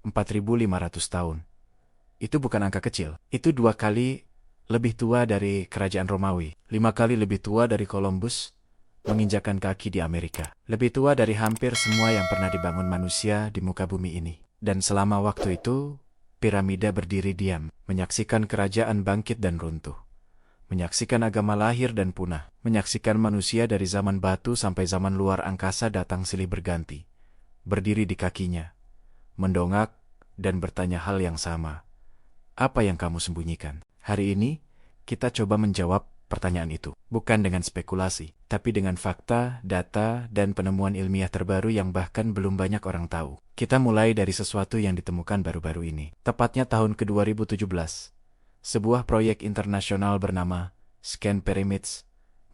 4.500 tahun. Itu bukan angka kecil. Itu 2 kali lebih tua dari kerajaan Romawi, 5 kali lebih tua dari Columbus menginjakan kaki di Amerika, lebih tua dari hampir semua yang pernah dibangun manusia di muka bumi ini. Dan selama waktu itu, piramida berdiri diam, menyaksikan kerajaan bangkit dan runtuh, menyaksikan agama lahir dan punah, menyaksikan manusia dari zaman batu sampai zaman luar angkasa datang silih berganti, berdiri di kakinya, mendongak dan bertanya hal yang sama. Apa yang kamu sembunyikan? Hari ini, kita coba menjawab pertanyaan itu. Bukan dengan spekulasi, tapi dengan fakta, data, dan penemuan ilmiah terbaru yang bahkan belum banyak orang tahu. Kita mulai dari sesuatu yang ditemukan baru-baru ini. Tepatnya tahun ke-2017. Sebuah proyek internasional bernama Scan Pyramids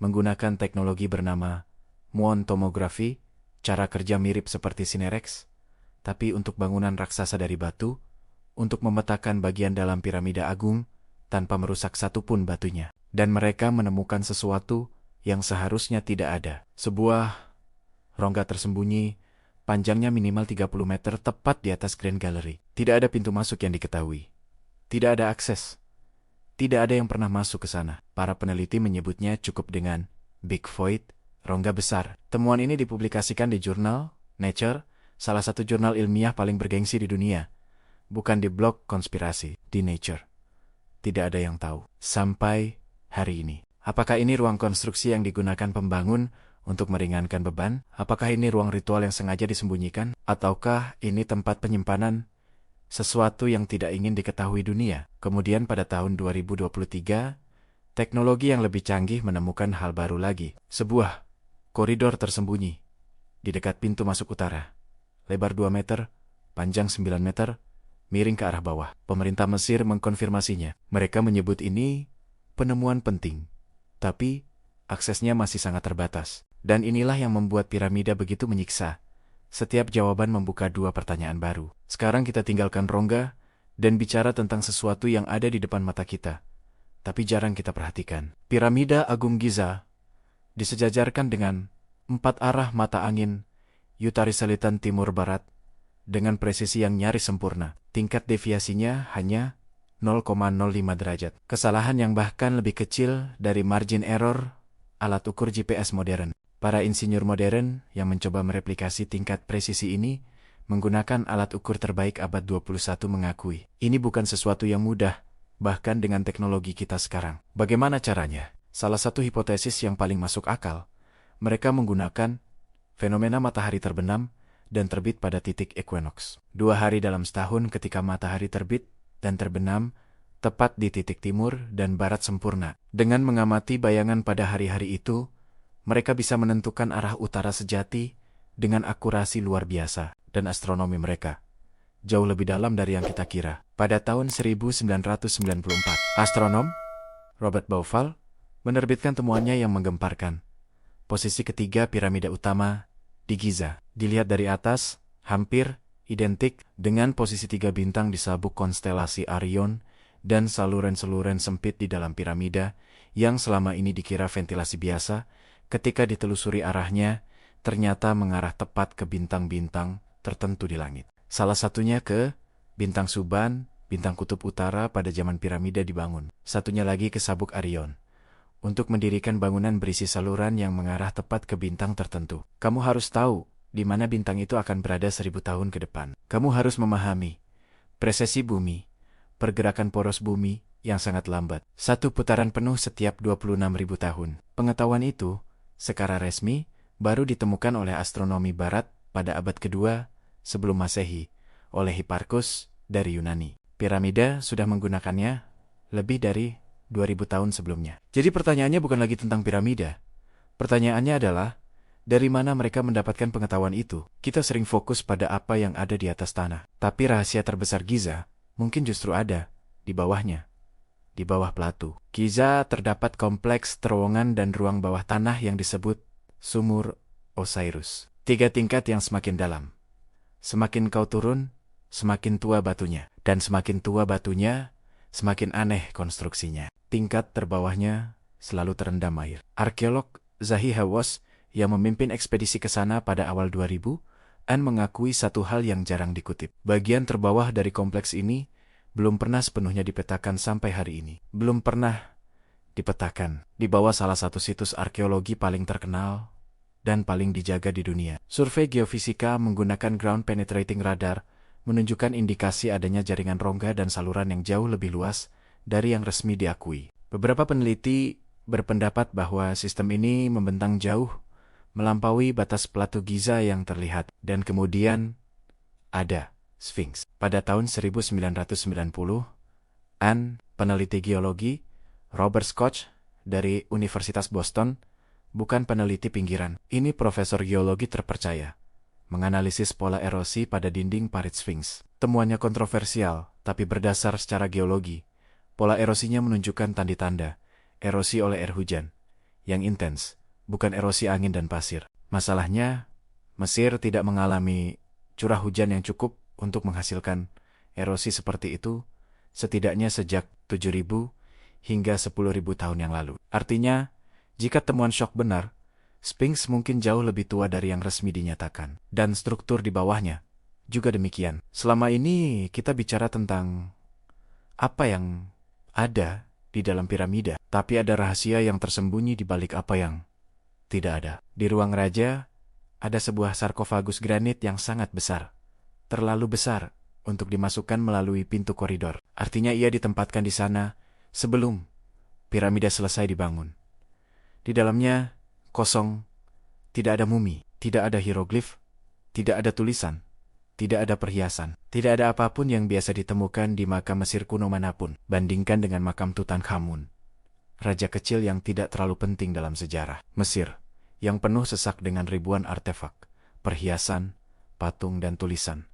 menggunakan teknologi bernama muon tomografi, cara kerja mirip seperti Sinerex, tapi untuk bangunan raksasa dari batu, untuk memetakan bagian dalam piramida agung tanpa merusak satupun batunya. Dan mereka menemukan sesuatu yang seharusnya tidak ada. Sebuah rongga tersembunyi, panjangnya minimal 30 meter tepat di atas Grand Gallery. Tidak ada pintu masuk yang diketahui. Tidak ada akses. Tidak ada yang pernah masuk ke sana. Para peneliti menyebutnya cukup dengan Big Void, rongga besar. Temuan ini dipublikasikan di jurnal Nature, salah satu jurnal ilmiah paling bergengsi di dunia. Bukan di blog konspirasi, di Nature. Tidak ada yang tahu. Sampai hari ini. Apakah ini ruang konstruksi yang digunakan pembangun untuk meringankan beban? Apakah ini ruang ritual yang sengaja disembunyikan? Ataukah ini tempat penyimpanan sesuatu yang tidak ingin diketahui dunia? Kemudian pada tahun 2023, teknologi yang lebih canggih menemukan hal baru lagi. Sebuah koridor tersembunyi di dekat pintu masuk utara. Lebar 2 meter, panjang 9 meter, miring ke arah bawah. Pemerintah Mesir mengkonfirmasinya. Mereka menyebut ini penemuan penting, tapi aksesnya masih sangat terbatas. Dan inilah yang membuat piramida begitu menyiksa. Setiap jawaban membuka 2 pertanyaan baru. Sekarang kita tinggalkan rongga dan bicara tentang sesuatu yang ada di depan mata kita, tapi jarang kita perhatikan. Piramida Agung Giza disejajarkan dengan 4 arah mata angin Utari Selatan Timur Barat, dengan presisi yang nyaris sempurna. Tingkat deviasinya hanya 0,05 derajat. Kesalahan yang bahkan lebih kecil dari margin error alat ukur GPS modern. Para insinyur modern yang mencoba mereplikasi tingkat presisi ini menggunakan alat ukur terbaik abad 21 mengakui, ini bukan sesuatu yang mudah, bahkan dengan teknologi kita sekarang. Bagaimana caranya? Salah satu hipotesis yang paling masuk akal, mereka menggunakan fenomena matahari terbenam dan terbit pada titik equinox. 2 hari dalam setahun ketika matahari terbit dan terbenam tepat di titik timur dan barat sempurna. Dengan mengamati bayangan pada hari-hari itu, mereka bisa menentukan arah utara sejati dengan akurasi luar biasa. Dan astronomi mereka jauh lebih dalam dari yang kita kira. Pada tahun 1994, astronom Robert Bauval menerbitkan temuannya yang menggemparkan. Posisi ketiga piramida utama di Giza. Dilihat dari atas, hampir identik dengan posisi 3 bintang di sabuk konstelasi Orion dan saluran-saluran sempit di dalam piramida yang selama ini dikira ventilasi biasa, ketika ditelusuri arahnya, ternyata mengarah tepat ke bintang-bintang tertentu di langit. Salah satunya ke bintang Suban, bintang kutub utara pada zaman piramida dibangun. Satunya lagi ke sabuk Orion, untuk mendirikan bangunan berisi saluran yang mengarah tepat ke bintang tertentu. Kamu harus tahu di mana bintang itu akan berada 1000 tahun ke depan. Kamu harus memahami precesi bumi, pergerakan poros bumi yang sangat lambat. 1 putaran penuh setiap 26.000 tahun. Pengetahuan itu, secara resmi, baru ditemukan oleh astronomi barat pada abad kedua sebelum Masehi oleh Hipparchus dari Yunani. Piramida sudah menggunakannya lebih dari 2000 tahun sebelumnya. Jadi pertanyaannya bukan lagi tentang piramida. Pertanyaannya adalah, dari mana mereka mendapatkan pengetahuan itu? Kita sering fokus pada apa yang ada di atas tanah. Tapi rahasia terbesar Giza mungkin justru ada di bawahnya, di bawah Plato. Giza terdapat kompleks terowongan dan ruang bawah tanah yang disebut sumur Osiris. 3 tingkat yang semakin dalam. Semakin kau turun, semakin tua batunya. Dan semakin tua batunya, semakin aneh konstruksinya. Tingkat terbawahnya selalu terendam air. Arkeolog Zahi Hawass yang memimpin ekspedisi ke sana pada awal 2000, Anne mengakui satu hal yang jarang dikutip. Bagian terbawah dari kompleks ini belum pernah sepenuhnya dipetakan sampai hari ini. Belum pernah dipetakan di bawah salah satu situs arkeologi paling terkenal dan paling dijaga di dunia. Survei geofisika menggunakan ground penetrating radar menunjukkan indikasi adanya jaringan rongga dan saluran yang jauh lebih luas dari yang resmi diakui. Beberapa peneliti berpendapat bahwa sistem ini membentang jauh melampaui batas Plato Giza yang terlihat, dan kemudian ada Sphinx. Pada tahun 1990, Anne, peneliti geologi, Robert Koch dari Universitas Boston, bukan peneliti pinggiran, ini profesor geologi terpercaya, menganalisis pola erosi pada dinding parit Sphinx. Temuannya kontroversial, tapi berdasar secara geologi. Pola erosinya menunjukkan tanda-tanda erosi oleh air hujan yang intens, bukan erosi angin dan pasir. Masalahnya, Mesir tidak mengalami curah hujan yang cukup untuk menghasilkan erosi seperti itu, setidaknya sejak 7.000 hingga 10.000 tahun yang lalu. Artinya, jika temuan Shock benar, Sphinx mungkin jauh lebih tua dari yang resmi dinyatakan. Dan struktur di bawahnya juga demikian. Selama ini kita bicara tentang apa yang ada di dalam piramida, tapi ada rahasia yang tersembunyi di balik apa yang tidak ada. Di ruang raja, ada sebuah sarkofagus granit yang sangat besar. Terlalu besar untuk dimasukkan melalui pintu koridor. Artinya ia ditempatkan di sana sebelum piramida selesai dibangun. Di dalamnya kosong, tidak ada mumi, tidak ada hieroglif, tidak ada tulisan, tidak ada perhiasan, tidak ada apapun yang biasa ditemukan di makam Mesir kuno manapun. Bandingkan dengan makam Tutankhamun, raja kecil yang tidak terlalu penting dalam sejarah Mesir, yang penuh sesak dengan ribuan artefak, perhiasan, patung, dan tulisan.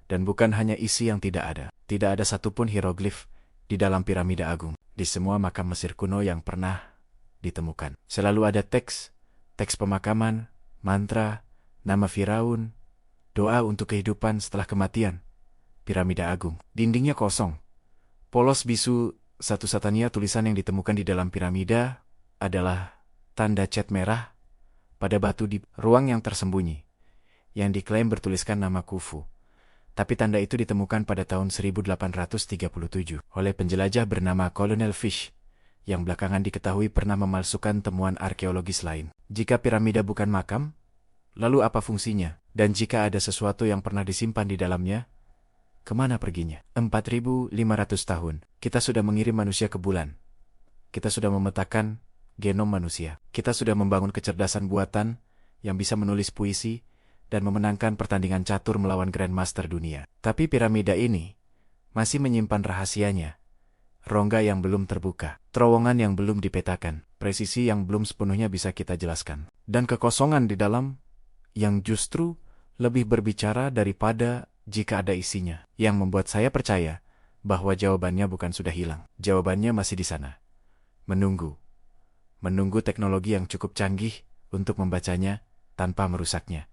Dan bukan hanya isi yang tidak ada satupun hieroglif di dalam piramida agung. Di semua makam Mesir kuno yang pernah ditemukan, selalu ada teks pemakaman, mantra, nama Firaun, doa untuk kehidupan setelah kematian. Piramida agung, dindingnya kosong, polos bisu. Satu-satunya tulisan yang ditemukan di dalam piramida adalah tanda cat merah pada batu di ruang yang tersembunyi, yang diklaim bertuliskan nama Khufu. Tapi tanda itu ditemukan pada tahun 1837 oleh penjelajah bernama Colonel Fish, yang belakangan diketahui pernah memalsukan temuan arkeologis lain. Jika piramida bukan makam, lalu apa fungsinya? Dan jika ada sesuatu yang pernah disimpan di dalamnya, kemana perginya? 4.500 tahun, kita sudah mengirim manusia ke bulan. Kita sudah memetakan genom manusia. Kita sudah membangun kecerdasan buatan yang bisa menulis puisi dan memenangkan pertandingan catur melawan Grandmaster dunia. Tapi piramida ini masih menyimpan rahasianya. Rongga yang belum terbuka, terowongan yang belum dipetakan, presisi yang belum sepenuhnya bisa kita jelaskan, dan kekosongan di dalam yang justru lebih berbicara daripada jika ada isinya, yang membuat saya percaya bahwa jawabannya bukan sudah hilang. Jawabannya masih di sana. Menunggu teknologi yang cukup canggih untuk membacanya tanpa merusaknya.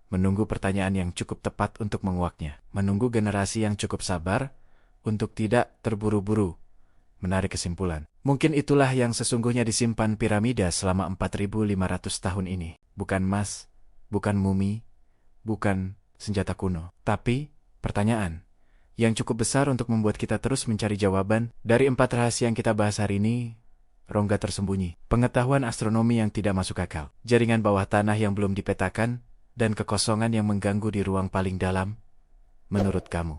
Menunggu pertanyaan yang cukup tepat untuk menguaknya. Menunggu generasi yang cukup sabar untuk tidak terburu-buru menarik kesimpulan. Mungkin itulah yang sesungguhnya disimpan piramida selama 4.500 tahun ini. Bukan emas, bukan mumi, bukan senjata kuno, tapi pertanyaan yang cukup besar untuk membuat kita terus mencari jawaban. Dari 4 rahasia yang kita bahas hari ini, rongga tersembunyi, pengetahuan astronomi yang tidak masuk akal, jaringan bawah tanah yang belum dipetakan, dan kekosongan yang mengganggu di ruang paling dalam. Menurut kamu,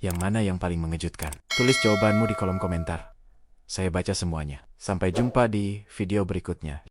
yang mana yang paling mengejutkan? Tulis jawabanmu di kolom komentar. Saya baca semuanya. Sampai jumpa di video berikutnya.